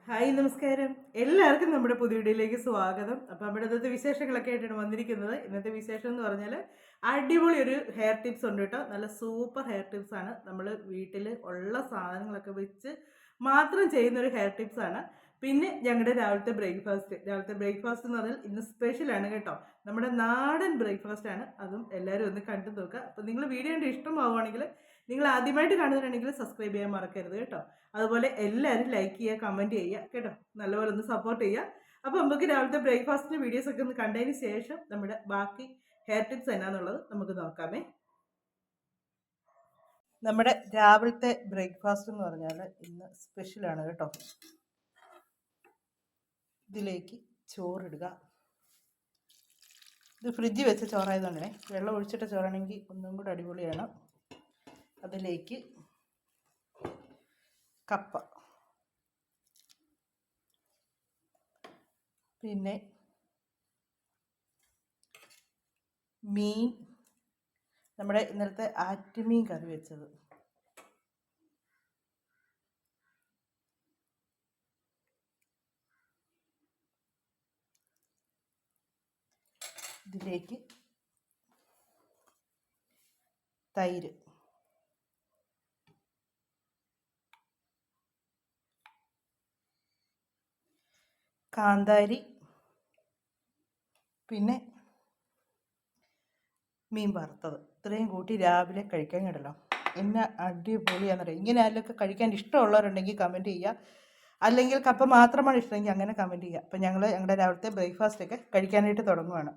Hi നമസ്കാരം. എല്ലാവർക്കും നമ്മുടെ പുതിയ വീഡിയോയിലേക്ക് സ്വാഗതം. അപ്പോൾ നമ്മുടെ ഇന്നത്തെ വിശേഷങ്ങളൊക്കെ ആയിട്ടാണ് വന്നിരിക്കുന്നത്. ഇന്നത്തെ വിശേഷം എന്ന് പറഞ്ഞാൽ അടിപൊളി ഒരു ഹെയർ ടിപ്സ് ഉണ്ട് കേട്ടോ. നല്ല സൂപ്പർ ഹെയർ ടിപ്സ് ആണ്. നമ്മൾ വീട്ടിൽ ഉള്ള സാധനങ്ങളൊക്കെ വെച്ച് മാത്രം ചെയ്യുന്ന ഒരു ഹെയർ ടിപ്സ് ആണ്. പിന്നെ ഞങ്ങളുടെ രാവിലത്തെ ബ്രേക്ക്ഫാസ്റ്റ് എന്ന് പറഞ്ഞാൽ ഇന്ന് സ്പെഷ്യലാണ് കേട്ടോ. നമ്മുടെ നാടൻ ബ്രേക്ക്ഫാസ്റ്റ് ആണ്. അതും എല്ലാവരും ഒന്ന് കണ്ടു നോക്കുക. അപ്പോൾ നിങ്ങൾ വീഡിയോ കണ്ട് ഇഷ്ടമാവുകയാണെങ്കിൽ നിങ്ങൾ ആദ്യമായിട്ട് കാണുന്നവരാണെങ്കിൽ സബ്സ്ക്രൈബ് ചെയ്യാൻ മറക്കരുത് കേട്ടോ. അതുപോലെ എല്ലാവരും ലൈക്ക് ചെയ്യുക, കമൻറ്റ് ചെയ്യുക കേട്ടോ. നല്ലപോലെ ഒന്ന് സപ്പോർട്ട് ചെയ്യുക. അപ്പോൾ നമുക്ക് രാവിലത്തെ ബ്രേക്ക്ഫാസ്റ്റിൻ്റെ വീഡിയോസൊക്കെ ഒന്ന് കണ്ടതിന് ശേഷം നമ്മുടെ ബാക്കി ഹെയർ ടിപ്സ് എന്നാന്നുള്ളത് നമുക്ക് നോക്കാമേ. നമ്മുടെ രാവിലത്തെ ബ്രേക്ക്ഫാസ്റ്റ് എന്ന് പറഞ്ഞാൽ ഇന്ന് സ്പെഷ്യലാണ് കേട്ടോ. ഇതിലേക്ക് ചോറിടുക. ഇത് ഫ്രിഡ്ജിൽ വെച്ച ചോറായതുകൊണ്ടേ വെള്ളം ഒഴിച്ചിട്ട ചോറാണെങ്കിൽ ഒന്നും കൂടെ അടിപൊളിയാണ്. അതിലേക്ക് കപ്പ, പിന്നെ മീൻ, നമ്മുടെ ഇന്നലത്തെ ആറ്റുമീൻ കറി വെച്ചത്, ഇതിലേക്ക് തൈര്, കാന്താരി, പിന്നെ മീൻ വറുത്തത്. ഇത്രയും കൂട്ടി രാവിലെ കഴിക്കാൻ കേട്ടല്ലോ. എന്നെ അടിപൊളിയാണെന്നറിയാം. ഇങ്ങനെ ആരിലൊക്കെ കഴിക്കാൻ ഇഷ്ടമുള്ളവരുണ്ടെങ്കിൽ കമൻറ്റ് ചെയ്യുക. അല്ലെങ്കിൽ കപ്പ മാത്രമാണ് ഇഷ്ടമെങ്കിൽ അങ്ങനെ കമൻറ്റ് ചെയ്യുക. അപ്പം ഞങ്ങളുടെ രാവിലത്തെ ബ്രേക്ക്ഫാസ്റ്റൊക്കെ കഴിക്കാനായിട്ട് തുടങ്ങുവാണ്.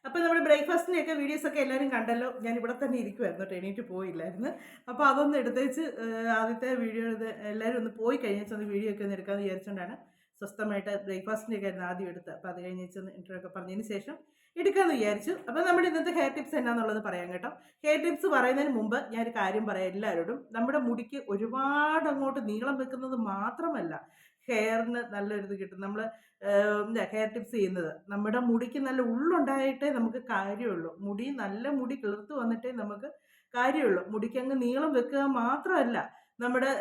അപ്പോൾ നമ്മുടെ ബ്രേക്ക്ഫാസ്റ്റിൻ്റെയൊക്കെ വീഡിയോസൊക്കെ എല്ലാവരും കണ്ടല്ലോ. ഞാൻ ഇവിടെ തന്നെ ഇരിക്കുമായിരുന്നു കേട്ടോ, എണീറ്റ് പോയില്ലായിരുന്നു. അപ്പോൾ അതൊന്ന് എടുത്തേച്ച് ആദ്യത്തെ വീഡിയോ എല്ലാവരും ഒന്ന് പോയി കഴിഞ്ഞാൽ ഒന്ന് വീഡിയോ ഒക്കെ ഒന്ന് എടുക്കാമെന്ന് വിചാരിച്ചുകൊണ്ടാണ് സ്വസ്ഥമായിട്ട് ബ്രേക്ക്ഫാസ്റ്റിൻ്റെയൊക്കെ ആയിരുന്നു ആദ്യം എടുത്ത്. അപ്പോൾ അത് കഴിഞ്ഞൊന്ന് ഇൻട്രോ ഒക്കെ പറഞ്ഞതിന് ശേഷം എടുക്കാമെന്ന് വിചാരിച്ചു. അപ്പോൾ നമ്മുടെ ഇന്നത്തെ ഹെയർ ടിപ്സ് എന്നാന്നുള്ളത് പറയാം കേട്ടോ. ഹെയർ ടിപ്സ് പറയുന്നതിന് മുമ്പ് ഞാനൊരു കാര്യം പറയാം എല്ലാവരോടും. നമ്മുടെ മുടിക്ക് ഒരുപാട് അങ്ങോട്ട് നീളം വെക്കുന്നത് മാത്രമല്ല ഹെയറിന് നല്ലൊരിത് കിട്ടും. നമ്മൾ ഹെയർ ടിപ്സ് ചെയ്യുന്നത് നമ്മുടെ മുടിക്ക് നല്ല ഉള്ളുണ്ടായിട്ടേ നമുക്ക് കാര്യമുള്ളൂ. നല്ല മുടി കിളിർത്ത് വന്നിട്ടേ നമുക്ക് കാര്യമുള്ളൂ. മുടിക്ക് അങ്ങ് നീളം വെക്കുക മാത്രമല്ല നമ്മുടെ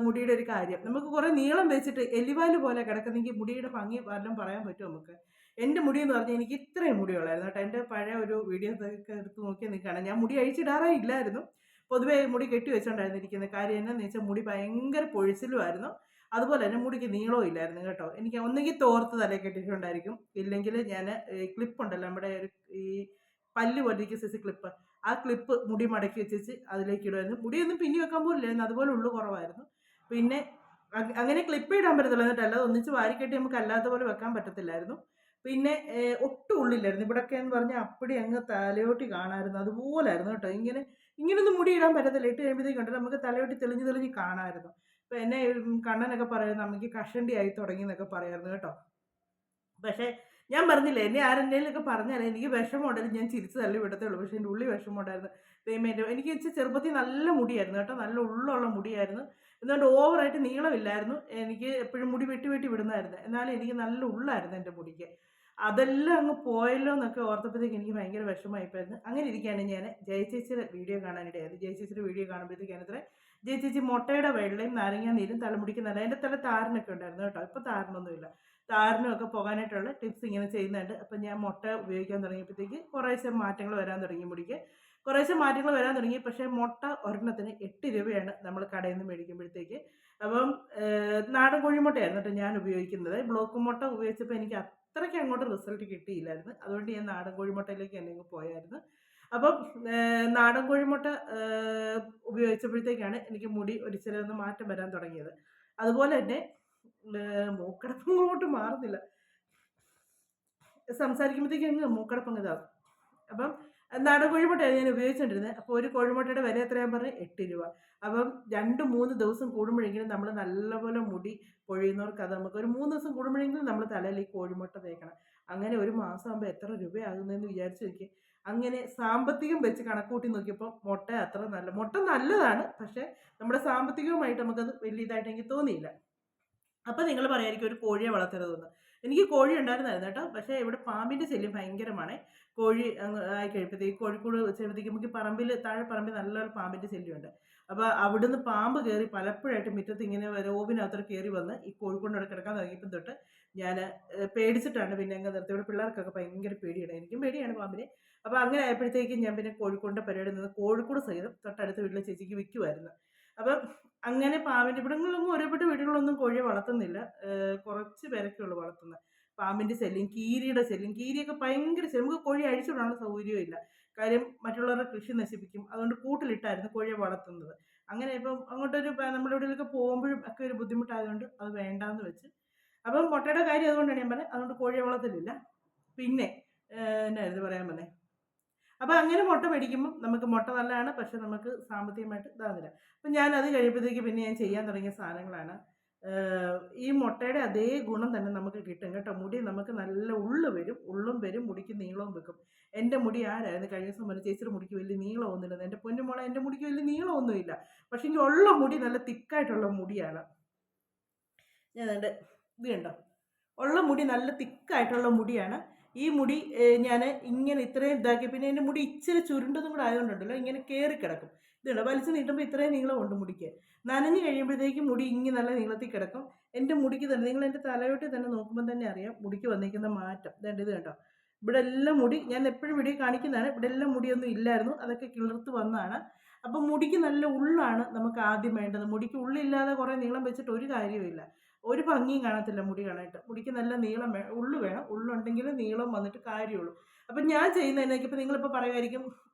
മുടിയുടെ ഒരു കാര്യം. നമുക്ക് കുറേ നീളം വെച്ചിട്ട് എലിവാല് പോലെ കിടക്കുന്നെങ്കിൽ മുടിയുടെ ഭംഗി വല്ലതും പറയാൻ പറ്റും നമുക്ക്. എൻ്റെ മുടി എന്ന് പറഞ്ഞാൽ എനിക്ക് ഇത്രയും മുടിയുള്ളായിരുന്നു കേട്ടോ. എൻ്റെ പഴയ ഒരു വീഡിയോ ഒക്കെ എടുത്ത് നോക്കിയാൽ നിൽക്കുകയാണ്. ഞാൻ മുടി അഴിച്ചിടാറേ ഇല്ലായിരുന്നു. പൊതുവേ മുടി കെട്ടി വെച്ചോണ്ടായിരുന്നു ഇരിക്കുന്നത്. കാര്യം എന്നാന്ന് വെച്ചാൽ മുടി ഭയങ്കര പൊഴിച്ചിലുമായിരുന്നു. അതുപോലെ തന്നെ മുടിക്ക് നീളവും ഇല്ലായിരുന്നു കേട്ടോ. എനിക്ക് ഒന്നുകിൽ തോർത്ത് തലയിൽ കെട്ടിയിട്ടുണ്ടായിരിക്കും, ഇല്ലെങ്കിൽ ഞാൻ ക്ലിപ്പ് ഉണ്ടല്ലോ നമ്മുടെ ഈ പല്ല് പോലിരിക്കും സൈസ് ക്ലിപ്പ്, ആ ക്ലിപ്പ് മുടി മടക്കി വെച്ച് അതിലേക്ക് ഇടുമായിരുന്നു. മുടിയൊന്നും പിന്നി വെക്കാൻ പോലില്ലായിരുന്നു, അതുപോലെ ഉള്ളു കുറവായിരുന്നു. പിന്നെ അങ്ങനെ ക്ലിപ്പ് ഇടാൻ പറ്റത്തില്ല, എന്നിട്ട് അല്ലാതെ ഒന്നിച്ച് വാരിക്കെട്ടി നമുക്ക് അല്ലാത്ത പോലെ വെക്കാൻ പറ്റത്തില്ലായിരുന്നു. പിന്നെ ഒട്ടും ഉള്ളില്ലായിരുന്നു. ഇവിടെയൊക്കെ എന്ന് പറഞ്ഞാൽ അപ്പടി അങ്ങ് തലയോട്ടി കാണാമായിരുന്നു, അതുപോലായിരുന്നു കേട്ടോ. ഇങ്ങനൊന്നും മുടി ഇടാൻ പറ്റത്തില്ല. ഇട്ട് കഴിയുമ്പോഴത്തേക്കുണ്ടല്ലോ നമുക്ക് തലയോട്ടി തെളിഞ്ഞ് തെളിഞ്ഞ് കാണാമായിരുന്നു. അപ്പോൾ എന്നെ കണ്ണനൊക്കെ പറയുന്നത് അമ്മയ്ക്ക് കഷണ്ടി ആയി തുടങ്ങി എന്നൊക്കെ പറയായിരുന്നു കേട്ടോ. പക്ഷേ ഞാൻ പറഞ്ഞില്ലേ, എന്നെ ആരെന്തേലൊക്കെ പറഞ്ഞാൽ എനിക്ക് വിഷമമുണ്ടായിരുന്നു, ഞാൻ ചിരിച്ച് തള്ളി വിടത്തുള്ളൂ. പക്ഷേ എൻ്റെ ഉള്ളി വിഷമമുണ്ടായിരുന്നു. ദൈവമേ, എനിക്ക് ചെറുപ്പത്തിൽ നല്ല മുടിയായിരുന്നു കേട്ടോ, നല്ല ഉള്ളുള്ള മുടിയായിരുന്നു. എന്തുകൊണ്ട് ഓവറായിട്ട് നീളമില്ലായിരുന്നു. എനിക്ക് എപ്പോഴും മുടി വെട്ടി വെട്ടി വിടുന്നതായിരുന്നു. എന്നാലും എനിക്ക് നല്ല ഉള്ളായിരുന്നു എൻ്റെ മുടിക്ക്. അതെല്ലാം അങ്ങ് പോയല്ലോ എന്നൊക്കെ ഓർത്തപ്പോഴത്തേക്ക് എനിക്ക് ഭയങ്കര വിഷമമായിപ്പോയിരുന്നു. അങ്ങനെ ഇരിക്കുകയാണ് ഞാൻ ജയചേച്ചിയുടെ വീഡിയോ കാണാനിടയായത്. ജയചേച്ചിയുടെ വീഡിയോ കാണുമ്പോഴത്തേക്കാണ് ഇത്ര ജയചേച്ചി മുട്ടയുടെ വെള്ളയും നാരങ്ങ നീരും തലമുടിക്ക് നല്ല, എൻ്റെ തല താരനൊക്കെ ഉണ്ടായിരുന്നു കേട്ടോ. ഇപ്പോൾ താരനൊന്നുമില്ല. താരനൊക്കെ പോകാനായിട്ടുള്ള ടിപ്സ് ഇങ്ങനെ ചെയ്യുന്നുണ്ട്. അപ്പം ഞാൻ മുട്ട ഉപയോഗിക്കാൻ തുടങ്ങിയപ്പോഴത്തേക്ക് കുറേശ്ശെ മാറ്റങ്ങൾ വരാൻ തുടങ്ങി മുടിക്ക്. കുറേശ്ശെ മാറ്റങ്ങൾ വരാൻ തുടങ്ങി. പക്ഷേ മുട്ട ഒരെണ്ണത്തിന് 8 രൂപയാണ് നമ്മൾ കടയിൽ നിന്ന് മേടിക്കുമ്പോഴത്തേക്ക്. അപ്പം നാടൻ കോഴിമുട്ടയായിരുന്നു കേട്ടോ ഞാൻ ഉപയോഗിക്കുന്നത്. ബ്ലോക്ക് മുട്ട ഉപയോഗിച്ചപ്പോൾ എനിക്ക് അത്രയ്ക്ക് അങ്ങോട്ട് റിസൾട്ട് കിട്ടിയില്ലായിരുന്നു. അതുകൊണ്ട് ഞാൻ നാടൻ കോഴിമുട്ടയിലേക്ക് തന്നെ അങ്ങ് പോയായിരുന്നു. അപ്പം നാടൻ കോഴിമുട്ട ഉപയോഗിച്ചപ്പോഴത്തേക്കാണ് എനിക്ക് മുടി ഒരു ചിലതൊന്ന് മാറ്റം വരാൻ തുടങ്ങിയത്. അതുപോലെ തന്നെ മൂക്കടപ്പം അങ്ങോട്ട് മാറുന്നില്ല. സംസാരിക്കുമ്പോഴത്തേക്കും അങ്ങ് മൂക്കടപ്പങ്ങ് ഇതാവും. അപ്പം നാടൻ കോഴിമുട്ടയാണ് ഞാൻ ഉപയോഗിച്ചുകൊണ്ടിരുന്നത്. അപ്പോൾ ഒരു കോഴിമുട്ടയുടെ വില എത്രയാൻ പറഞ്ഞ് 8 രൂപ. അപ്പം 2, 3 ദിവസം കൂടുമ്പോഴെങ്കിലും നമ്മൾ നല്ലപോലെ മുടി പൊഴിയുന്നവർക്ക് അത് നമുക്ക് ഒരു 3 ദിവസം കൂടുമ്പോഴെങ്കിലും നമ്മൾ തലയിൽ ഈ കോഴിമുട്ട തേക്കണം. അങ്ങനെ ഒരു മാസമാകുമ്പോൾ എത്ര രൂപയാകുന്നതെന്ന് വിചാരിച്ച് നോക്കിയേ. അങ്ങനെ സാമ്പത്തികം വെച്ച് കണക്കൂട്ടി നോക്കിയപ്പോൾ മുട്ട അത്ര നല്ല മുട്ട നല്ലതാണ്. പക്ഷേ നമ്മുടെ സാമ്പത്തികവുമായിട്ട് നമുക്കത് വലിയ ഇതായിട്ട് എനിക്ക് തോന്നിയില്ല. അപ്പം നിങ്ങൾ പറയായിരിക്കും ഒരു കോഴിയെ വളർത്തരുതെന്ന്. എനിക്ക് കോഴി ഉണ്ടായിരുന്നായിരുന്നു കേട്ടോ. പക്ഷേ ഇവിടെ പാമ്പിൻ്റെ ശല്യം ഭയങ്കരമാണേ. കോഴി ആയി കഴിയുമ്പോഴത്തേക്ക് കോഴിക്കൂട് വെച്ചപ്പോഴത്തേക്ക് നമുക്ക് പറമ്പിൽ താഴെ പറമ്പിൽ നല്ലൊരു പാമ്പിൻ്റെ ശല്യമുണ്ട്. അപ്പോൾ അവിടുന്ന് പാമ്പ് കയറി പലപ്പോഴായിട്ട് മുറ്റത്ത് ഇങ്ങനെ റോബിനകത്തോട്ട് കയറി വന്ന് ഈ കോഴിക്കൂടിനോട് കിടക്കാൻ തുടങ്ങിയപ്പം തൊട്ട് ഞാൻ പേടിച്ചിട്ടാണ് പിന്നെ അങ്ങ് നിർത്തി. ഇവിടെ പിള്ളേർക്കൊക്കെ ഭയങ്കര പേടിയാണ്. എനിക്കും പേടിയാണ് പാമ്പിനെ. അപ്പോൾ അങ്ങനെ ആയപ്പോഴത്തേക്കും ഞാൻ പിന്നെ കോഴിക്കൂടിൻ്റെ പരിപാടി നിന്ന് കോഴിക്കൂട് സഹിതം തൊട്ടടുത്ത വീട്ടിലെ ചേച്ചിക്ക് വിൽക്കുമായിരുന്നു. അപ്പം അങ്ങനെ പാമ്പിൻ്റെ ഇവിടങ്ങളിലൊന്നും ഒരുപാട് വീടുകളൊന്നും കോഴിയെ വളർത്തുന്നില്ല. കുറച്ച് പേരൊക്കെ ഉള്ളൂ വളർത്തുന്നത്. പാമ്പിൻ്റെ ശല്യം, കീരിയുടെ ശല്യം, കീരിയൊക്കെ ഭയങ്കര ശല്യം. നമുക്ക് കോഴി അഴിച്ചുവിടാനുള്ള സൗകര്യവും ഇല്ല. കാര്യം മറ്റുള്ളവരുടെ കൃഷി നശിപ്പിക്കും. അതുകൊണ്ട് കൂട്ടിലിട്ടായിരുന്നു കോഴിയെ വളർത്തുന്നത്. അങ്ങനെ ഇപ്പം അങ്ങോട്ടൊരു നമ്മുടെ ഇവിടെയൊക്കെ പോകുമ്പോഴും ഒക്കെ ഒരു ബുദ്ധിമുട്ടായതുകൊണ്ട് അത് വേണ്ടാന്ന് വെച്ച്. അപ്പം മുട്ടയുടെ കാര്യം അതുകൊണ്ടാണ് ഞാൻ പറഞ്ഞത്. അതുകൊണ്ട് കോഴിയെ വളർത്തലില്ല. പിന്നെ എന്നായിരുന്നു പറയാൻ പറഞ്ഞത്. അപ്പോൾ അങ്ങനെ മുട്ട മേടിക്കുമ്പോൾ നമുക്ക് മുട്ട നല്ലതാണ്. പക്ഷെ നമുക്ക് സാമ്പത്തികമായിട്ട് ഇതാകുന്നില്ല. അപ്പം ഞാൻ അത് കഴിയുമ്പോഴത്തേക്ക് പിന്നെ ഞാൻ ചെയ്യാൻ തുടങ്ങിയ സാധനങ്ങളാണ് ഈ മുട്ടയുടെ അതേ ഗുണം തന്നെ നമുക്ക് കിട്ടും കേട്ടോ. മുടി നമുക്ക് നല്ല ഉള്ളും വരും, മുടിക്ക് നീളവും വെക്കും. എൻ്റെ മുടി ആരായിരുന്നു കഴിഞ്ഞ ദിവസം പറഞ്ഞ ചേച്ചിയുടെ മുടിക്ക് വലിയ നീളമൊന്നുമില്ല. എൻ്റെ പൊന്നുമോളെ എൻ്റെ മുടിക്ക് വലിയ നീളമൊന്നുമില്ല. പക്ഷെ എനിക്ക് ഉള്ള മുടി നല്ല തിക്കായിട്ടുള്ള മുടിയാണ്. ഞാൻ ഇത് കണ്ടോ, ഉള്ള മുടി നല്ല തിക്കായിട്ടുള്ള മുടിയാണ്. ഈ മുടി ഞാൻ ഇങ്ങനെ ഇത്രയും ഇതാക്കി പിന്നെ എൻ്റെ മുടി ഇച്ചിരി ചുരുണ്ടതും കൂടെ ആയതുകൊണ്ടുണ്ടല്ലോ ഇങ്ങനെ കയറി കിടക്കും. ഇതുണ്ടോ വലിച്ച് നീട്ടുമ്പോൾ ഇത്രയും നീളമുണ്ട് മുടിക്ക്. നനഞ്ഞ് കഴിയുമ്പോഴത്തേക്കും മുടി ഇങ്ങനെ നല്ല നീളത്തിൽ കിടക്കും. എൻ്റെ മുടിക്ക് തന്നെ നിങ്ങൾ എൻ്റെ തലയോട്ടിൽ തന്നെ നോക്കുമ്പോൾ തന്നെ അറിയാം മുടിക്ക് വന്നിരിക്കുന്ന മാറ്റം. ഇത് കണ്ടോ, ഇവിടെ എല്ലാം മുടി ഞാൻ എപ്പോഴും വീഡിയോ കാണിക്കുന്നതാണ്. ഇവിടെ എല്ലാം മുടിയൊന്നും ഇല്ലായിരുന്നു, അതൊക്കെ കിളിർത്ത് വന്നതാണ്. അപ്പം മുടിക്ക് നല്ല ഉള്ളാണ് നമുക്ക് ആദ്യം വേണ്ടത്. മുടിക്ക് ഉള്ളില്ലാതെ കുറേ നീളം വെച്ചിട്ട് ഒരു കാര്യവുമില്ല, ഒരു ഭംഗിയും കാണത്തില്ല മുടി കാണാനായിട്ട്. മുടിക്ക് നല്ല നീളം ഉള്ളു വേണം. ഉള്ളുണ്ടെങ്കിൽ നീളം വന്നിട്ട് കാര്യമുള്ളൂ. അപ്പം ഞാൻ ചെയ്യുന്നതിനൊക്കെ ഇപ്പം നിങ്ങളിപ്പോൾ പറയുമായിരിക്കും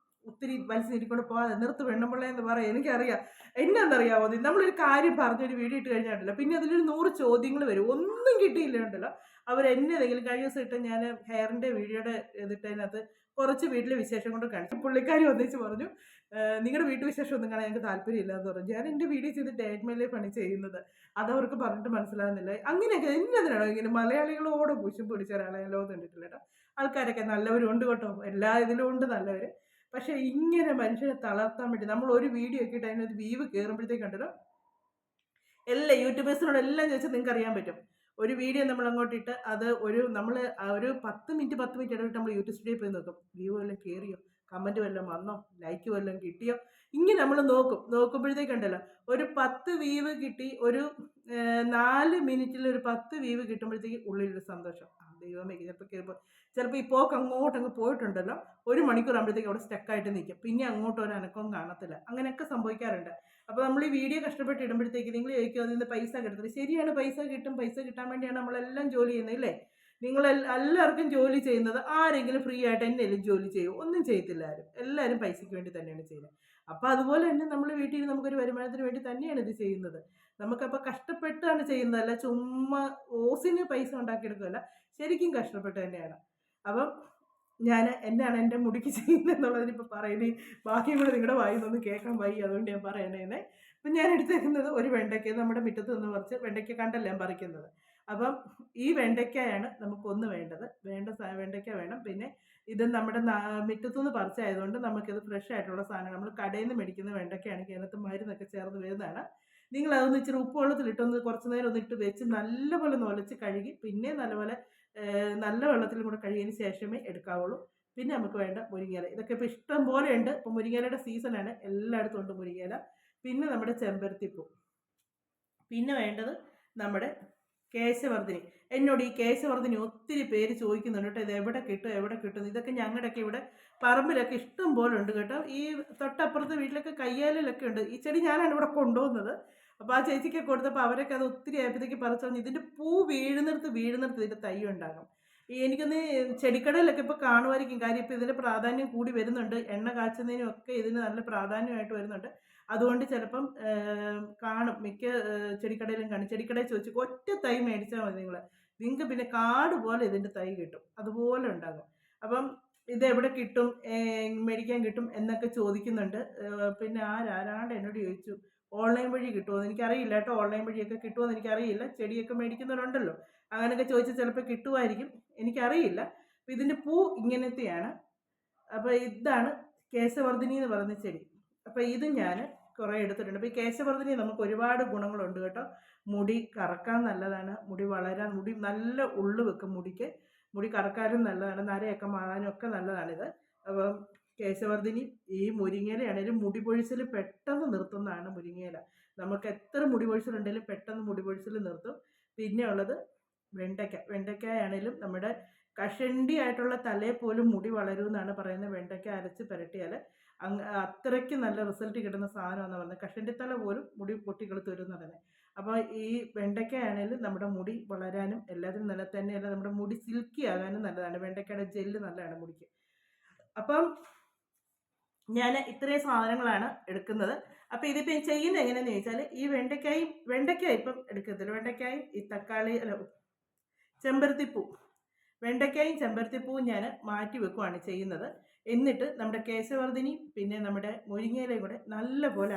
ഒത്തിരി വലിച്ചു നീട്ടിക്കൊണ്ട് പോകാതെ നിർത്ത് പെണ്ണുമ്പിള്ള എന്ന് പറയാം. എനിക്കറിയാം എന്നാന്നറിയാമോ, നമ്മളൊരു കാര്യം പറഞ്ഞൊരു വീഡിയോ ഇട്ട് കഴിഞ്ഞാൽ പിന്നെ അതിലൊരു 100 ചോദ്യങ്ങൾ വരും. ഒന്നും കിട്ടിയില്ല ഉണ്ടല്ലോ അവരെന്നേതെങ്കിലും. കഴിഞ്ഞ ദിവസം ഇട്ട് ഞാൻ ഹെയറിൻ്റെ വീഡിയോയുടെ ഇതിട്ടതിനകത്ത് കുറച്ച് വീട്ടിലെ വിശേഷം കൊണ്ട് കാണിച്ചു. പുള്ളിക്കാരി ഒന്നിച്ച് പറഞ്ഞു നിങ്ങളുടെ വീട്ടുവിശേഷം ഒന്നും കാണാൻ എനിക്ക് താല്പര്യമില്ല എന്ന് പറഞ്ഞു. ഞാൻ എൻ്റെ വീഡിയോ ചെയ്ത് ഡേറ്റ് മൈ ലൈഫ് ആണ് ചെയ്യുന്നത്. അതവർക്ക് പറഞ്ഞിട്ട് മനസ്സിലാകുന്നില്ല. അങ്ങനെയൊക്കെ എന്നതിനാണോ ഇങ്ങനെ മലയാളികളോട് കുശും പിടിച്ച ഒരാളെ ഞാൻ ലോകം കണ്ടിട്ടില്ല കേട്ടോ. ആൾക്കാരൊക്കെ നല്ലവരും ഉണ്ട് കേട്ടോ, എല്ലാ ഇതിലും ഉണ്ട് നല്ലവർ. പക്ഷേ ഇങ്ങനെ മനുഷ്യനെ തളർത്താൻ വേണ്ടി നമ്മൾ ഒരു വീഡിയോ ഒക്കെ ഇട്ട് അതിനൊരു വീവ് കയറുമ്പോഴത്തേക്കുണ്ടല്ലോ എല്ലാ യൂട്യൂബേഴ്സിനോടെല്ലാം ചോദിച്ചാൽ നിങ്ങൾക്ക് അറിയാൻ പറ്റും. ഒരു വീഡിയോ നമ്മൾ അങ്ങോട്ട് ഇട്ട് അത് നമ്മൾ ഒരു 10 മിനിറ്റ് ഇടവിട്ട് നമ്മൾ യൂട്യൂബ് സ്റ്റുഡിയോയിൽ പോയി നോക്കും. വ്യൂ വല്ലതും കയറിയോ, കമൻറ്റ് വല്ലതും വന്നോ, ലൈക്ക് വല്ലതും കിട്ടിയോ, ഇങ്ങനെ നമ്മൾ നോക്കുമ്പോഴത്തേക്കുണ്ടല്ലോ ഒരു 10 വീവ് കിട്ടി, ഒരു 4 മിനിറ്റിൽ ഒരു 10 വീവ് കിട്ടുമ്പോഴത്തേക്ക് ഉള്ളിലൊരു സന്തോഷം. ദൈവമേ ചിലപ്പോൾ ഈ പോക്ക് അങ്ങോട്ടങ്ങ് പോയിട്ടുണ്ടല്ലോ 1 മണിക്കൂർ ആകുമ്പോഴത്തേക്ക് അവിടെ സ്റ്റക്കായിട്ട് നിൽക്കും. പിന്നെ അങ്ങോട്ട് ഒരു അനക്കവും കാണത്തില്ല. അങ്ങനെയൊക്കെ സംഭവിക്കാറുണ്ട്. അപ്പോൾ നമ്മൾ ഈ വീഡിയോ കഷ്ടപ്പെട്ട് ഇടുമ്പോഴത്തേക്ക് നിങ്ങൾ ചോദിക്കും അതിൽ നിന്ന് പൈസ കിട്ടത്തില്ല. ശരിയാണ്, പൈസ കിട്ടും. പൈസ കിട്ടാൻ വേണ്ടിയാണ് നമ്മളെല്ലാം ജോലി ചെയ്യുന്നത് ഇല്ലേ. നിങ്ങൾ എല്ലാവർക്കും ജോലി ചെയ്യുന്നത് ആരെങ്കിലും ഫ്രീ ആയിട്ട് എന്തെങ്കിലും ജോലി ചെയ്യും? ഒന്നും ചെയ്യത്തില്ല ആരും. എല്ലാവരും പൈസയ്ക്ക് വേണ്ടി തന്നെയാണ് ചെയ്യുന്നത്. അപ്പോൾ അതുപോലെ തന്നെ നമ്മൾ വീട്ടിൽ നമുക്കൊരു വരുമാനത്തിന് വേണ്ടി തന്നെയാണ് ഇത് ചെയ്യുന്നത്. നമുക്കപ്പോൾ കഷ്ടപ്പെട്ടാണ് ചെയ്യുന്നത്, അല്ല ചുമ്മാ ഓസിന് പൈസ ഉണ്ടാക്കിയെടുക്കുകയല്ല, ശരിക്കും കഷ്ടപ്പെട്ട് തന്നെയാണ്. അപ്പം ഞാൻ എന്നാണ് എൻ്റെ മുടിക്ക് ചെയ്യുന്നത് എന്നുള്ളതിനിപ്പോൾ പറയുന്നത് ബാക്കിയും കൂടെ നിങ്ങളുടെ വായിൽ നിന്ന് കേൾക്കാൻ വയ്യ, അതുകൊണ്ട് ഞാൻ പറയണേനെ. അപ്പം ഞാൻ എടുത്തേക്കുന്നത് ഒരു വെണ്ടയ്ക്ക, നമ്മുടെ മുറ്റത്ത് നിന്ന് കുറച്ച് വെണ്ടയ്ക്ക കണ്ടല്ല ഞാൻ പറിക്കുന്നത്. അപ്പം ഈ വെണ്ടയ്ക്കയാണ് നമുക്കൊന്ന് വേണ്ടത്. വെണ്ടയ്ക്ക വേണം. പിന്നെ ഇത് നമ്മുടെ മുറ്റത്തുനിന്ന് പറിച്ചായതുകൊണ്ട് നമുക്കിത് ഫ്രഷ് ആയിട്ടുള്ള സാധനം. നമ്മൾ കടയിൽ നിന്ന് മേടിക്കുന്ന വെണ്ടയ്ക്കയാണെങ്കിൽ അതിനകത്ത് മരുന്നൊക്കെ ചേർന്ന് വരുന്നതാണ്. നിങ്ങളതൊന്ന് ഇച്ചിരി ഉപ്പ് വെള്ളത്തിലിട്ടൊന്ന് കുറച്ച് നേരം ഒന്നിട്ട് വെച്ച് നല്ലപോലെ നൊലച്ച് കഴുകി പിന്നെ നല്ലപോലെ നല്ല വെള്ളത്തിലും കൂടെ കഴുകിയതിന് ശേഷമേ എടുക്കാവുള്ളൂ. പിന്നെ നമുക്ക് വേണ്ട മുരിങ്ങയില. ഇതൊക്കെ ഇപ്പോൾ ഇഷ്ടം പോലെ ഉണ്ട്. ഇപ്പോൾ മുരിങ്ങയിലയുടെ സീസണാണ്, എല്ലായിടത്തും ഉണ്ട് മുരിങ്ങയില. പിന്നെ നമ്മുടെ ചെമ്പരത്തിപ്പൂ. പിന്നെ വേണ്ടത് നമ്മുടെ കേശവർദ്ധിനി. എന്നോട് ഈ കേശവർദ്ധിനി ഒത്തിരി പേര് ചോദിക്കുന്നുണ്ട് കേട്ടോ, ഇത് എവിടെ കിട്ടും. ഇതൊക്കെ ഞങ്ങളുടെയൊക്കെ ഇവിടെ പറമ്പിലൊക്കെ ഇഷ്ടം പോലെ ഉണ്ട് കേട്ടോ. ഈ തൊട്ടപ്പുറത്തെ വീട്ടിലൊക്കെ കയ്യാലിലൊക്കെ ഉണ്ട്. ഈ ചെടി ഞാനാണ് ഇവിടെ കൊണ്ടുപോകുന്നത്. അപ്പോൾ ആ ചേച്ചിക്ക് കൊടുത്തപ്പോൾ അവരൊക്കെ അത് ഒത്തിരി ആയപ്പോഴത്തേക്ക് പറിച്ചു പറഞ്ഞു ഇതിൻ്റെ പൂ വീഴുന്നിടത്ത് ഇതിൻ്റെ തൈ ഉണ്ടാകും. എനിക്കൊന്ന് ചെടിക്കടയിലൊക്കെ ഇപ്പോൾ കാണുമായിരിക്കും. കാര്യം ഇപ്പോൾ ഇതിൻ്റെ പ്രാധാന്യം കൂടി വരുന്നുണ്ട്. എണ്ണ കാച്ചുന്നതിനും ഒക്കെ ഇതിന് നല്ല പ്രാധാന്യമായിട്ട് വരുന്നുണ്ട്. അതുകൊണ്ട് ചിലപ്പം കാണും, മിക്ക ചെടിക്കടയിലും കാണും. ചെടിക്കടയിൽ ചോദിച്ചു ഒറ്റ തൈ മേടിച്ചാൽ മതി നിങ്ങൾ. നിങ്ങൾക്ക് പിന്നെ കാട് പോലെ ഇതിൻ്റെ തൈ കിട്ടും, അതുപോലെ ഉണ്ടാകും. അപ്പം ഇത് എവിടെ കിട്ടും, മേടിക്കാൻ കിട്ടും എന്നൊക്കെ ചോദിക്കുന്നുണ്ട്. പിന്നെ ആരാണ്ട് എന്നോട് ചോദിച്ചു ഓൺലൈൻ വഴി കിട്ടുമോ എന്ന്. എനിക്കറിയില്ല കേട്ടോ, ഓൺലൈൻ വഴിയൊക്കെ കിട്ടുമോ എന്ന് എനിക്കറിയില്ല. ചെടിയൊക്കെ മേടിക്കുന്നവരുണ്ടല്ലോ, അങ്ങനെയൊക്കെ ചോദിച്ചാൽ ചിലപ്പോൾ കിട്ടുമായിരിക്കും, എനിക്കറിയില്ല. അപ്പം ഇതിൻ്റെ പൂ ഇങ്ങനത്തെയാണ്. അപ്പോൾ ഇതാണ് കേശവർദ്ധിനി എന്ന് പറയുന്ന ചെടി. അപ്പോൾ ഇത് ഞാൻ കുറേ എടുത്തിട്ടുണ്ട്. അപ്പോൾ ഈ കേശവർദ്ധിനി നമുക്ക് ഒരുപാട് ഗുണങ്ങളുണ്ട് കേട്ടോ. മുടി കറക്കാൻ നല്ലതാണ്, മുടി വളരാൻ, മുടി നല്ല ഉള്ളു വെക്കും, മുടി കറക്കാനും നല്ലതാണ്, നരയൊക്കെ മാറാനും ഒക്കെ നല്ലതാണിത്. അപ്പം കേശവർദ്ധിനി, ഈ മുരിങ്ങയിലയാണേലും മുടി പൊഴിച്ചിൽ പെട്ടെന്ന് നിർത്തുന്നതാണ് മുരിങ്ങയില. നമുക്ക് എത്ര മുടി പൊഴിച്ചിലുണ്ടെങ്കിലും പെട്ടെന്ന് മുടി പൊഴിച്ചിൽ നിർത്തും. പിന്നെ ഉള്ളത് വെണ്ടയ്ക്കായാണേലും നമ്മുടെ കഷണ്ടി ആയിട്ടുള്ള തലയിൽ പോലും മുടി വളരുമെന്നാണ് പറയുന്നത്. വെണ്ടയ്ക്ക അരച്ച് പുരട്ടിയാൽ അത്രയ്ക്ക് നല്ല റിസൾട്ട് കിട്ടുന്ന സാധനമാണെന്ന് പറയുന്നത്. കഷണ്ടിത്തല പോലും മുടി പൊട്ടിക്കെളുത്ത് വരും എന്ന് പറയുന്നത്. അപ്പോൾ ഈ വെണ്ടയ്ക്കയാണേലും നമ്മുടെ മുടി വളരാനും എല്ലാത്തിനും നല്ല തന്നെയല്ല, നമ്മുടെ മുടി സിൽക്കി ആകാനും നല്ലതാണ്. വെണ്ടയ്ക്കയുടെ ജെല്ല് നല്ലതാണ് മുടിക്ക്. അപ്പം ഞാൻ ഇത്രയും സാധനങ്ങളാണ് എടുക്കുന്നത്. അപ്പോൾ ഇതിപ്പോൾ ചെയ്യുന്നത് എങ്ങനെയാണെന്ന് ചോദിച്ചാൽ, ഈ വെണ്ടയ്ക്ക ഇപ്പം എടുക്കത്തില്ല. വെണ്ടയ്ക്കായും ഈ തക്കാളി ചെമ്പരത്തിപ്പൂ, വെണ്ടയ്ക്കായും ചെമ്പരത്തിപ്പൂവും ഞാൻ മാറ്റി വെക്കുകയാണ് ചെയ്യുന്നത്. എന്നിട്ട് നമ്മുടെ കേശവർദ്ധിനി പിന്നെ നമ്മുടെ മുരിങ്ങയിലയും കൂടെ നല്ലപോലെ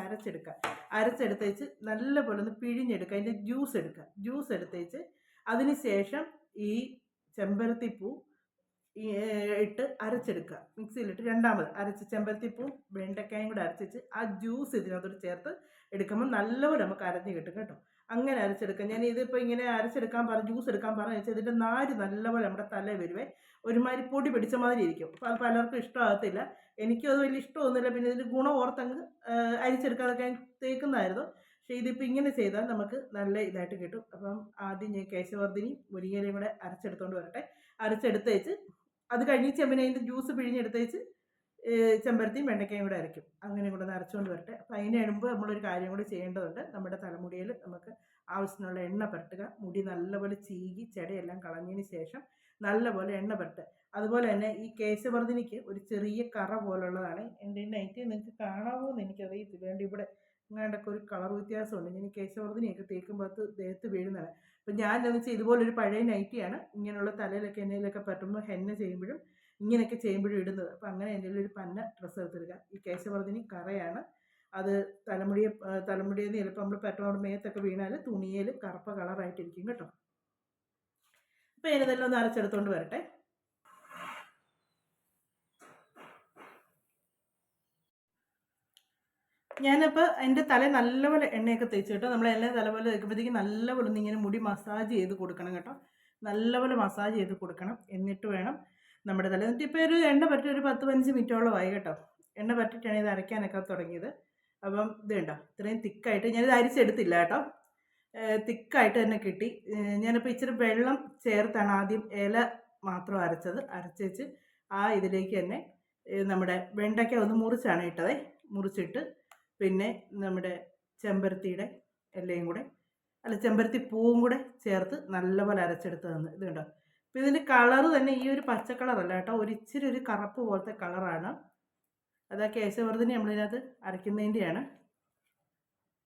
അരച്ചെടുത്തേച്ച് നല്ലപോലെ ഒന്ന് പിഴിഞ്ഞെടുക്കുക. അതിൻ്റെ ജ്യൂസ് എടുത്തേച്ച് അതിന് ശേഷം ഈ ചെമ്പരത്തിപ്പൂ ഇട്ട് അരച്ചെടുക്കുക. മിക്സിയിലിട്ട് രണ്ടാമത് അരച്ച് ചെമ്പരത്തിപ്പൂ വെണ്ടയ്ക്കായും കൂടെ അരച്ചിട്ട് ആ ജ്യൂസ് ഇതിനകത്തോട്ട് ചേർത്ത് എടുക്കുമ്പോൾ നല്ലപോലെ നമുക്ക് അരഞ്ഞ് കിട്ടും കേട്ടോ. അങ്ങനെ അരച്ചെടുക്കാം. ഞാൻ ഇതിപ്പോൾ ഇങ്ങനെ ജ്യൂസ് എടുക്കാൻ പറഞ്ഞു വെച്ചാൽ ഇതിൻ്റെ നാര് നല്ലപോലെ നമ്മുടെ തലയിൽ വരുവേ. ഒരുമാതിരി പൊടി പിടിച്ച മാതിരി ഇരിക്കും. അപ്പോൾ അത് പലർക്കും ഇഷ്ടമാകത്തില്ല, എനിക്കും അത് വലിയ ഇഷ്ടമൊന്നുമില്ല. പിന്നെ ഇതിൻ്റെ ഗുണം ഓർത്തങ്ങ് അരിച്ചെടുക്കാതൊക്കെ തേക്കുന്നതായിരുന്നു. പക്ഷേ ഇതിപ്പോൾ ഇങ്ങനെ ചെയ്താൽ നമുക്ക് നല്ല ഇതായിട്ട് കിട്ടും. അപ്പം ആദ്യം ഞാൻ കേശവർദ്ധിനി മുരിങ്ങയിലയും കൂടെ അരച്ചെടുത്തുകൊണ്ട് വരട്ടെ. അരച്ചെടുത്തേച്ച് അത് കഴിഞ്ഞ് അതിൻ്റെ ജ്യൂസ് പിഴിഞ്ഞെടുത്തേച്ച് ചെമ്പരത്തിയും വെണ്ടയ്ക്കയും കൂടെ അരയ്ക്കും. അങ്ങനെ കൂടെ ഒന്ന് അരച്ചുകൊണ്ട് വരട്ടെ. അപ്പോൾ അതിന് മുമ്പ് നമ്മളൊരു കാര്യം കൂടി ചെയ്യേണ്ടതുണ്ട്. നമ്മുടെ തലമുടിയിൽ നമുക്ക് ആവശ്യത്തിനുള്ള എണ്ണ പുരട്ടുക. മുടി നല്ലപോലെ ചീകി ചെടയെല്ലാം കളഞ്ഞതിന് ശേഷം നല്ലപോലെ എണ്ണ പുരട്ടുക. അതുപോലെ തന്നെ ഈ കേശവർദ്ധിനിക്ക് ഒരു ചെറിയ കറ പോലുള്ളതാണ്. എൻ്റെ നൈറ്റ് നിങ്ങൾക്ക് കാണാമോ എന്ന് എനിക്കറിയത്തില്ല. വേണ്ടി ഇവിടെ അങ്ങാണ്ടൊക്കെ ഒരു കളർ വ്യത്യാസമുണ്ട്. ഞാൻ കേശവർദ്ധിനിയൊക്കെ തേക്കുമ്പോൾ ദേഹത്ത് വീഴുന്നതാണ്. അപ്പം ഞാൻ എന്താണെന്ന് വെച്ചാൽ ഇതുപോലൊരു പഴയ നൈറ്റിയാണ് ഇങ്ങനെയുള്ള തലയിലൊക്കെ എണ്ണയിലൊക്കെ പറ്റുമ്പോൾ ഹെന്ന ചെയ്യുമ്പോഴും ഇങ്ങനെയൊക്കെ ചെയ്യുമ്പോഴും ഇടുന്നത്. അപ്പം അങ്ങനെ എന്തെങ്കിലും ഒരു പന്ന ഡ്രസ്സ് എടുത്തിടുക. ഈ കേശവർദ്ധിനി കറയാണ്, അത് തലമുടിയിൽ നിന്ന് ചിലപ്പോൾ നമ്മൾ പറ്റുമ്പോൾ മേത്തൊക്കെ വീണാൽ തുണിയിൽ കറുപ്പ കളറായിട്ടിരിക്കും കേട്ടോ. അപ്പോൾ ഞാനിതെല്ലാം ഒന്ന് അരച്ചെടുത്തുകൊണ്ട് വരട്ടെ. ഞാനിപ്പോൾ എൻ്റെ തല നല്ലപോലെ എണ്ണയൊക്കെ തേച്ച് കേട്ടോ. നമ്മൾ എല്ലാം തലപോലെ തേക്കുമ്പോഴത്തേക്കും നല്ലപോലെ ഒന്ന് ഇങ്ങനെ മുടി മസാജ് ചെയ്ത് കൊടുക്കണം കേട്ടോ. നല്ലപോലെ മസാജ് ചെയ്ത് കൊടുക്കണം. എന്നിട്ട് വേണം നമ്മുടെ തല. എന്നിട്ട് ഇപ്പോൾ ഒരു എണ്ണ പറ്റി ഒരു 10-15 മിനിറ്റോളം ആയി കേട്ടോ. എണ്ണ പറ്റിയിട്ടാണ് ഇത് അരയ്ക്കാനൊക്കെ തുടങ്ങിയത്. അപ്പം ഇത് കണ്ടോ, ഇത്രയും തിക്കായിട്ട് ഞാനിത് അരിച്ചെടുത്തില്ല കേട്ടോ. തിക്കായിട്ട് തന്നെ കിട്ടി. ഞാനിപ്പോൾ ഇച്ചിരി വെള്ളം ചേർത്താണ് ആദ്യം ഇല മാത്രം അരച്ചേച്ച് ഇതിലേക്ക് തന്നെ നമ്മുടെ വെണ്ടയ്ക്ക ഒന്ന് മുറിച്ചാണ് ഇട്ടത്. മുറിച്ചിട്ട് പിന്നെ നമ്മുടെ ചെമ്പരത്തിയുടെ ഇലയും കൂടെ ചെമ്പരത്തി പൂവും കൂടെ ചേർത്ത് നല്ലപോലെ അരച്ചെടുത്ത് തന്നു. ഇത് കണ്ടോ. അപ്പോൾ ഇതിൻ്റെ കളറ് തന്നെ ഈ ഒരു പച്ച കളറല്ല കേട്ടോ, ഇച്ചിരി ഒരു കറുപ്പ് പോലത്തെ കളറാണ്. അതാ കേശവർദ്ധിനി നമ്മളിതിനകത്ത് അരയ്ക്കുന്നതിൻ്റെയാണ്.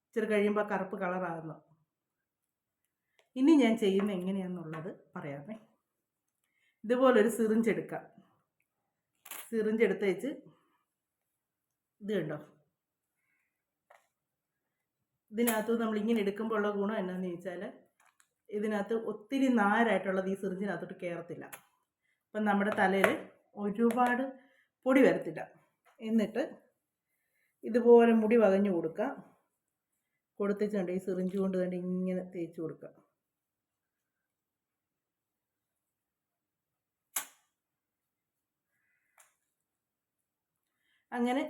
ഇച്ചിരി കഴിയുമ്പോൾ കറുപ്പ് കളറാകുന്നു. ഇനി ഞാൻ ചെയ്യുന്നത് എങ്ങനെയാണെന്നുള്ളത് പറയാമേ. ഇതുപോലൊരു സിറിഞ്ച് എടുക്കാം. സിറിഞ്ച് എടുത്ത് വെച്ച് ഇത് കണ്ടോ, ഇതിനകത്ത് നമ്മളിങ്ങനെ എടുക്കുമ്പോൾ ഉള്ള ഗുണം എന്നാന്ന് ചോദിച്ചാൽ ഇതിനകത്ത് ഒത്തിരി നാരായിട്ടുള്ളത് ഈ സിറിഞ്ചിനകത്തോട്ട് കയറത്തില്ല. അപ്പം നമ്മുടെ തലയിൽ ഒരുപാട് പൊടി വരത്തില്ല. എന്നിട്ട് ഇതുപോലെ മുടി വകഞ്ഞു കൊടുക്കുക. കൊടുത്തിട്ടുണ്ട് ഈ സിറിഞ്ച് കൊണ്ട് തന്നെ ഇങ്ങനെ തേച്ച് കൊടുക്കുക. അങ്ങനെ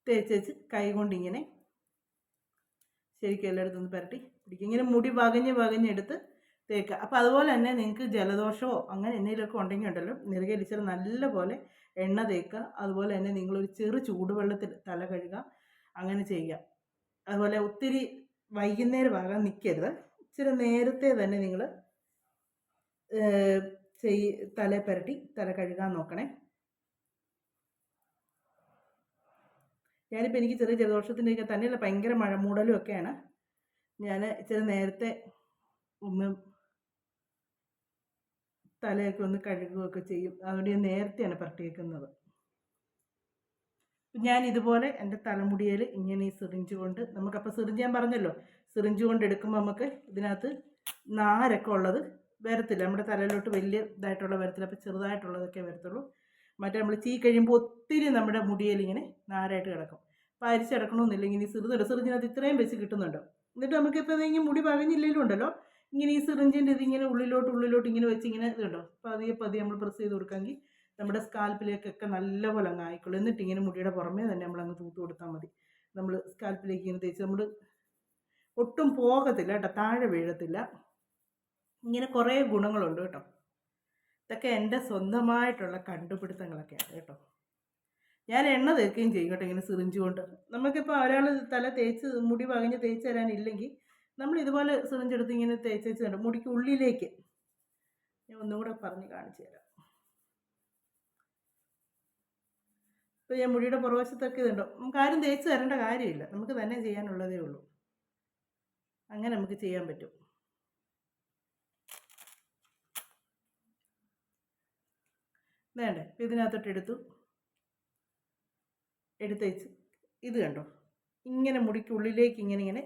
തേച്ച് കൈ കൊണ്ടിങ്ങനെ ശരിക്കും എല്ലായിടത്തും പുരട്ടി പിടിക്കും. ഇങ്ങനെ മുടി വകഞ്ഞെടുത്ത് തേക്കുക. അപ്പോൾ അതുപോലെ തന്നെ നിങ്ങൾക്ക് ജലദോഷമോ അങ്ങനെ എന്തെങ്കിലുമൊക്കെ ഉണ്ടെങ്കിൽ ഉണ്ടല്ലോ, നെറുകയിലിച്ചിട്ട് നല്ലപോലെ എണ്ണ തേക്കുക. അതുപോലെ തന്നെ നിങ്ങളൊരു ചെറു ചൂടുവെള്ളത്തിൽ തല കഴുകുക. അങ്ങനെ ചെയ്യുക. അതുപോലെ ഒത്തിരി വൈകുന്നേരം ആകാൻ നിൽക്കരുത്. ഇച്ചിരി നേരത്തെ തന്നെ നിങ്ങൾ തല പുരട്ടി തല കഴുകാൻ നോക്കണേ. ഞാനിപ്പോൾ എനിക്ക് ചെറിയ ജലദോഷത്തിൻ്റെയൊക്കെ തന്നെയല്ല, ഭയങ്കര മഴ മൂടലും ഒക്കെയാണ്. ഞാൻ ഇച്ചിരി നേരത്തെ ഒന്ന് തലയൊക്കെ ഒന്ന് കഴുകുകയൊക്കെ ചെയ്യും. അതുകൊണ്ട് ഞാൻ നേരത്തെയാണ് പരട്ടിയേക്കുന്നത്. ഞാൻ ഇതുപോലെ എൻ്റെ തലമുടിയിൽ ഇങ്ങനെ ഈ സിറിഞ്ച് കൊണ്ട് നമുക്കപ്പോൾ സിറിഞ്ച് ഞാൻ പറഞ്ഞല്ലോ, സിറിഞ്ച് കൊണ്ട് എടുക്കുമ്പോൾ നമുക്ക് ഇതിനകത്ത് നാരൊക്കെ ഉള്ളത് വരത്തില്ല. നമ്മുടെ തലയിലോട്ട് വലിയ ഇതായിട്ടുള്ള വരത്തില്ല. അപ്പോൾ ചെറുതായിട്ടുള്ളതൊക്കെ വരത്തുള്ളൂ. മറ്റേ നമ്മൾ കഴിയുമ്പോൾ ഒത്തിരി നമ്മുടെ മുടിയിൽ ഇങ്ങനെ നാരായിട്ട് കിടക്കും. അപ്പോൾ അരിച്ചെടുക്കണമെന്നില്ലെങ്കിൽ ഇനി സിറിഞ്ചിനകത്ത് ഇത്രയും വെച്ച് കിട്ടുന്നുണ്ടോ. എന്നിട്ട് നമുക്കിപ്പോൾ ഇങ്ങനെ മുടി പകഞ്ഞില്ലെങ്കിലും ഉണ്ടല്ലോ, ഇങ്ങനെ ഈ സിറിഞ്ചിൻ്റെ ഇതിങ്ങനെ ഉള്ളിലോട്ട് ഇങ്ങനെ വെച്ച് ഇങ്ങനെ ഇതുണ്ടോ പതിയെ നമ്മൾ പ്രസ് ചെയ്ത് കൊടുക്കാമെങ്കിൽ നമ്മുടെ സ്കാൽപ്പിലേക്കൊക്കെ നല്ലപോലെ അങ്ങ് ആയിക്കോളും. എന്നിട്ട് ഇങ്ങനെ മുടിയുടെ പുറമേ തന്നെ നമ്മളങ്ങ് തൂത്ത് കൊടുത്താൽ മതി. നമ്മൾ സ്കാൽപ്പിലേക്ക് ഇങ്ങനെ തേച്ച് നമ്മൾ ഒട്ടും പോകത്തില്ല കേട്ടോ, താഴെ വീഴത്തില്ല. ഇങ്ങനെ കുറേ ഗുണങ്ങളുണ്ട് കേട്ടോ. ഇതൊക്കെ എൻ്റെ സ്വന്തമായിട്ടുള്ള കണ്ടുപിടുത്തങ്ങളൊക്കെയാണ് കേട്ടോ. ഞാൻ എണ്ണ തേക്കുകയും ചെയ്യും കേട്ടോ, ഇങ്ങനെ സിറിഞ്ച് കൊണ്ട്. നമുക്കിപ്പോൾ ഒരാൾ തല തേച്ച് മുടി പകഞ്ഞ് തേച്ച് തരാനില്ലെങ്കിൽ നമ്മൾ ഇതുപോലെ സിറിഞ്ച് എടുത്ത് ഇങ്ങനെ തേച്ച് കണ്ടോ മുടിക്ക് ഉള്ളിലേക്ക്. ഞാൻ ഒന്നും കൂടെ പറഞ്ഞ് കാണിച്ചു തരാം. ഇപ്പോൾ ഞാൻ മുടിയുടെ പുറവശത്തൊക്കെ ഇതുണ്ടോ, നമുക്ക് ആരും തേച്ച് തരേണ്ട കാര്യമില്ല, നമുക്ക് തന്നെ ചെയ്യാനുള്ളതേ ഉള്ളൂ. അങ്ങനെ നമുക്ക് ചെയ്യാൻ പറ്റും. വേണ്ടേ, ഇതിനകത്തോട്ട് എടുത്തേച്ച് ഇത് കണ്ടോ ഇങ്ങനെ മുടിക്കുള്ളിലേക്ക് ഇങ്ങനെ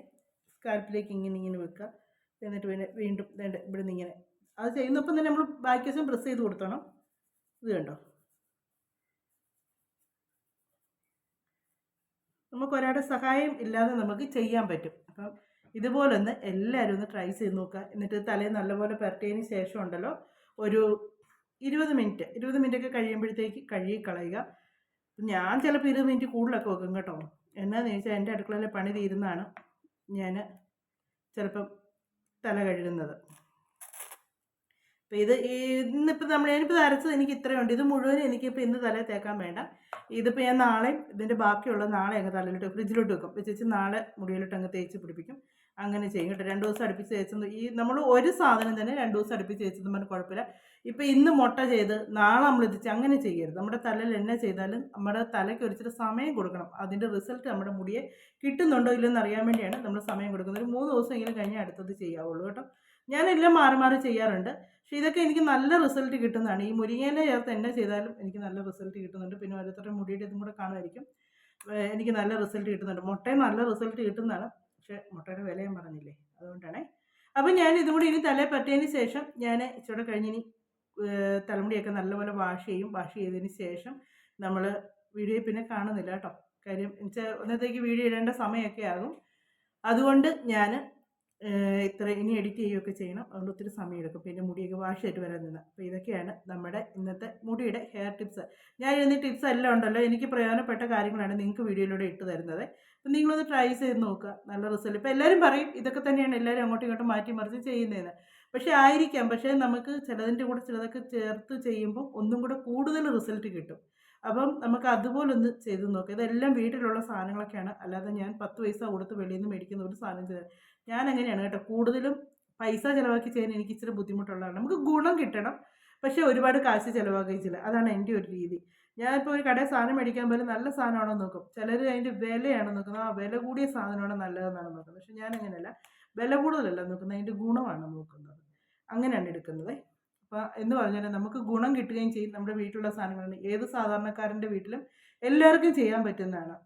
സ്കാൽപ്പിലേക്ക് ഇങ്ങനെ വെക്കുക. എന്നിട്ട് പിന്നെ വീണ്ടും വേണ്ട ഇവിടെ നിന്ന് ഇങ്ങനെ അത് ചെയ്യുന്നപ്പം തന്നെ നമ്മൾ ബാക്ക് വശം പ്രസ് ചെയ്ത് കൊടുത്തോണം. ഇത് കണ്ടോ, നമുക്ക് ഒരാളുടെ സഹായം ഇല്ലാതെ നമുക്ക് ചെയ്യാൻ പറ്റും. അപ്പം ഇതുപോലെ ഒന്ന് എല്ലാവരും ഒന്ന് ട്രൈ ചെയ്ത് നോക്കുക. എന്നിട്ട് തലയിൽ നല്ലപോലെ പുരട്ടിയതിന് ശേഷം ഉണ്ടല്ലോ ഒരു 20 മിനിറ്റ് ഒക്കെ കഴിയുമ്പോഴത്തേക്ക് കഴുകി കളയുക. ഞാൻ ചിലപ്പോൾ 20 മിനിറ്റ് കൂടുതലൊക്കെ വെക്കും കേട്ടോ. എന്നാന്ന് ചോദിച്ചാൽ എൻ്റെ അടുക്കളയിലെ പണി തീരുന്നതാണ് ഞാൻ ചിലപ്പം തല കഴുകുന്നത്. അപ്പോൾ ഇന്നിപ്പോൾ ഞാനിപ്പോൾ അരച്ചത് എനിക്ക് ഇത്രയുണ്ട്. ഇത് മുഴുവൻ എനിക്കിപ്പോൾ ഇന്ന് തലയിൽ തേക്കാൻ വേണ്ട. ഇതിപ്പോൾ ഞാൻ നാളെ ഇതിൻ്റെ ബാക്കിയുള്ള നാളെ അങ്ങ് തലയിലോട്ട് ഫ്രിഡ്ജിലോട്ട് വെക്കും. വെച്ച് നാളെ മുടിയിലോട്ട് അങ്ങ് തേച്ച് പിടിപ്പിക്കും. അങ്ങനെ ചെയ്യും കേട്ടോ. 2 ദിവസം അടുപ്പിച്ച് തേച്ചത് നമ്മൾ ഒരു സാധനം തന്നെ 2 ദിവസം അടുപ്പിച്ച് തേച്ചതും പറഞ്ഞാൽ കുഴപ്പമില്ല. ഇപ്പോൾ ഇന്ന് മുട്ട ചെയ്ത് നാളെ നമ്മൾ ഇതിച്ച് അങ്ങനെ ചെയ്യരുത്. നമ്മുടെ തലയിൽ എന്നെ ചെയ്താലും നമ്മുടെ തലയ്ക്ക് ഒരിച്ചിട്ട് സമയം കൊടുക്കണം. അതിൻ്റെ റിസൾട്ട് നമ്മുടെ മുടിയെ കിട്ടുന്നുണ്ടോ ഇല്ലെന്ന് അറിയാൻ വേണ്ടിയാണ് നമ്മൾ സമയം കൊടുക്കുന്നത്. ഒരു 3 ദിവസം എങ്കിലും കഴിഞ്ഞാൽ അടുത്തത് ചെയ്യാവുള്ളൂ കേട്ടോ. ഞാനെല്ലാം മാറി ചെയ്യാറുണ്ട്. പക്ഷേ ഇതൊക്കെ എനിക്ക് നല്ല റിസൾട്ട് കിട്ടുന്നതാണ്. ഈ മുരിങ്ങയില ചേർത്ത് എന്നെ ചെയ്താലും എനിക്ക് നല്ല റിസൾട്ട് കിട്ടുന്നുണ്ട്. പിന്നെ ഓരോരുത്തരുടെ മുടിയുടെ ഇതും കൂടെ കാണുമായിരിക്കും. എനിക്ക് നല്ല റിസൾട്ട് കിട്ടുന്നുണ്ട്. മുട്ടയും നല്ല റിസൾട്ട് കിട്ടുന്നതാണ്. പക്ഷേ മുട്ടയുടെ വില ഞാൻ പറഞ്ഞില്ലേ, അതുകൊണ്ടാണേ. അപ്പം ഞാൻ ഇതും കൂടി ഇനി തലയിൽ പറ്റിയതിന് ശേഷം ഞാൻ ഇച്ചിരി കഴിഞ്ഞിനി തലമുടിയൊക്കെ നല്ലപോലെ വാഷ് ചെയ്തതിന് ശേഷം നമ്മൾ വീഡിയോ പിന്നെ കാണുന്നില്ല കേട്ടോ. കാര്യം ഒന്നത്തേക്ക് വീഡിയോ ഇടേണ്ട സമയമൊക്കെ ആകും. അതുകൊണ്ട് ഞാൻ ഇനി എഡിറ്റ് ചെയ്യുകയൊക്കെ ചെയ്യണം. അതുകൊണ്ട് ഒത്തിരി സമയം എടുക്കും. പിന്നെ മുടിയൊക്കെ വാഷ് ചെയ്തിട്ട് വരാൻ നിന്ന്. അപ്പോൾ ഇതൊക്കെയാണ് നമ്മുടെ ഇന്നത്തെ മുടിയുടെ ഹെയർ ടിപ്സ്. ഞാൻ ഇന്ന് ടിപ്സ് എല്ലാം ഉണ്ടല്ലോ, എനിക്ക് പ്രയോജനപ്പെട്ട കാര്യങ്ങളാണ് നിങ്ങൾക്ക് വീഡിയോയിലൂടെ ഇട്ട് തരുന്നത്. അപ്പം നിങ്ങളൊന്ന് ട്രൈ ചെയ്ത് നോക്കുക, നല്ല റിസൾട്ട്. ഇപ്പോൾ എല്ലാവരും പറയും ഇതൊക്കെ തന്നെയാണ് എല്ലാവരും അങ്ങോട്ടും ഇങ്ങോട്ടും മാറ്റി മറിച്ച് ചെയ്യുന്നതെന്ന്. പക്ഷേ ആയിരിക്കാം, പക്ഷേ നമുക്ക് ചിലതിൻ്റെ കൂടെ ചിലതൊക്കെ ചേർത്ത് ചെയ്യുമ്പോൾ ഒന്നും കൂടെ കൂടുതൽ റിസൾട്ട് കിട്ടും. അപ്പം നമുക്ക് അതുപോലെ ഒന്ന് ചെയ്ത് നോക്കുക. ഇതെല്ലാം വീട്ടിലുള്ള സാധനങ്ങളൊക്കെയാണ്, അല്ലാതെ ഞാൻ 10 പൈസ കൊടുത്ത് വെളിയിൽ നിന്ന് മേടിക്കുന്ന ഒരു സാധനം ചെയ്ത് ഞാൻ അങ്ങനെയാണ് കേട്ടോ. കൂടുതലും പൈസ ചിലവാക്കി ചെയ്യാൻ എനിക്ക് ഇച്ചിരി ബുദ്ധിമുട്ടുള്ളതാണ്. നമുക്ക് ഗുണം കിട്ടണം, പക്ഷേ ഒരുപാട് കാശ് ചിലവാക്കിച്ചില്ല. അതാണ് എൻ്റെ ഒരു രീതി. ഞാനിപ്പോൾ ഒരു കടയിൽ സാധനം മേടിക്കാൻ പോലും നല്ല സാധനമാണോ നോക്കും. ചിലർ അതിൻ്റെ വിലയാണ് നോക്കുന്നത്. ആ വില കൂടിയ സാധനമാണോ നല്ലതെന്നാണ് നോക്കുന്നത്. പക്ഷേ ഞാൻ അങ്ങനെയല്ല, വില കൂടുതലല്ല നോക്കുന്നത്, അതിൻ്റെ ഗുണമാണ് നോക്കുന്നത്. അങ്ങനെയാണ് എടുക്കുന്നത്. അപ്പോൾ എന്ന് പറഞ്ഞാൽ നമുക്ക് ഗുണം കിട്ടുകയും ചെയ്യും. നമ്മുടെ വീട്ടിലുള്ള സാധനങ്ങളാണ്, ഏത് സാധാരണക്കാരൻ്റെ വീട്ടിലും എല്ലാവർക്കും ചെയ്യാൻ പറ്റുന്നതാണ്.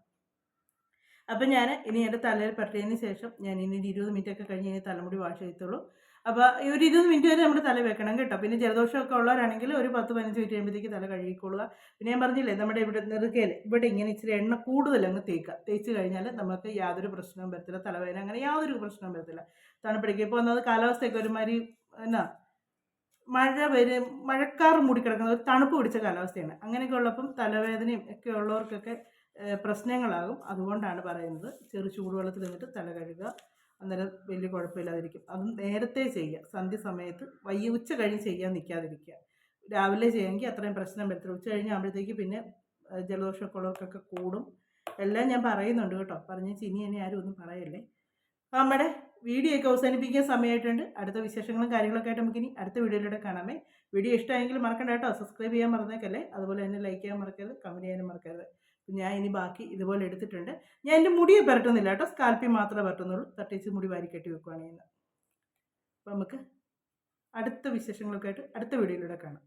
അപ്പം ഞാൻ ഇനി എൻ്റെ തലയിൽ പറ്റിയതിന് ശേഷം ഞാൻ ഇനി 20 മിനിറ്റൊക്കെ കഴിഞ്ഞ് ഇനി തലമുടി വാഷ് ചെയ്യത്തുള്ളൂ. അപ്പോൾ ഒരു 20 മിനിറ്റ് വരെ നമ്മുടെ തല വെക്കണം കേട്ടോ. പിന്നെ ജലദോഷമൊക്കെ ഉള്ളവരാണെങ്കിൽ ഒരു 10-15 മിനിറ്റ് കഴിയുമ്പോഴത്തേക്ക് തല കഴുകിക്കൊള്ളുക. പിന്നെ ഞാൻ പറഞ്ഞില്ലേ, നമ്മുടെ നെറുകയിൽ ഇവിടെ ഇങ്ങനെ ഇച്ചിരി എണ്ണ കൂടുതൽ അങ്ങ് തേച്ച് കഴിഞ്ഞാൽ നമുക്ക് യാതൊരു പ്രശ്നവും വരത്തില്ല. തലവേദന അങ്ങനെ യാതൊരു പ്രശ്നവും വരത്തില്ല. തണുപ്പിടിക്കുക. ഇപ്പോൾ ഒന്നത് കാലാവസ്ഥയൊക്കെ ഒരുമാതിരി മഴക്കാറ് മൂടിക്കിടക്കുന്ന ഒരു തണുപ്പ് പിടിച്ച കാലാവസ്ഥയാണ്. അങ്ങനെയൊക്കെ ഉള്ളപ്പം തലവേദനയും ഒക്കെ ഉള്ളവർക്കൊക്കെ പ്രശ്നങ്ങളാകും. അതുകൊണ്ടാണ് പറയുന്നത് ചെറു ചൂടുവെള്ളത്തിൽ നിന്നിട്ട് തല കഴുകുക. അന്നേരം വലിയ കുഴപ്പമില്ലാതിരിക്കും. അതും നേരത്തെ ചെയ്യുക, സന്ധ്യ സമയത്ത്. ഉച്ച കഴിഞ്ഞ് ചെയ്യാൻ നിൽക്കാതിരിക്കുക. രാവിലെ ചെയ്യുമെങ്കിൽ അത്രയും പ്രശ്നം വരത്തില്ല. ഉച്ച കഴിഞ്ഞാകുമ്പോഴത്തേക്ക് പിന്നെ ജലദോഷമൊക്കെ ഉള്ളവർക്കൊക്കെ കൂടും. എല്ലാം ഞാൻ പറയുന്നുണ്ട് കേട്ടോ. പറഞ്ഞ് ഇനി എന്നെ ആരും ഒന്നും പറയല്ലേ. നമ്മുടെ വീഡിയോ ഒക്കെ അവസാനിപ്പിക്കാൻ സമയമായിട്ടുണ്ട്. അടുത്ത വിശേഷങ്ങളും കാര്യങ്ങളൊക്കെ ആയിട്ട് നമുക്കിനി അടുത്ത വീഡിയോയിലൂടെ കാണാമേ. വീഡിയോ ഇഷ്ടമായെങ്കിൽ മറക്കണ്ട കേട്ടോ. സബ്സ്ക്രൈബ് ചെയ്യാൻ മറന്നേക്കല്ലേ. അതുപോലെ തന്നെ ലൈക്ക് ചെയ്യാൻ മറക്കരുത്, കമൻറ്റ് ചെയ്യാനും മറക്കരുത്. ഞാൻ ഇനി ബാക്കി ഇതുപോലെ എടുത്തിട്ടുണ്ട്. ഞാൻ എൻ്റെ മുടിയെ പരട്ടുന്നില്ല കേട്ടോ, സ്കാൽപ്പിൽ മാത്രമേ പരട്ടുന്നുള്ളൂ. തട്ടിച്ച് മുടി വാരി കെട്ടി വെക്കുകയാണ് ചെയ്യുന്നത്. അപ്പോൾ നമുക്ക് അടുത്ത വിശേഷങ്ങളൊക്കെ ആയിട്ട് അടുത്ത വീഡിയോയിലൂടെ കാണാം.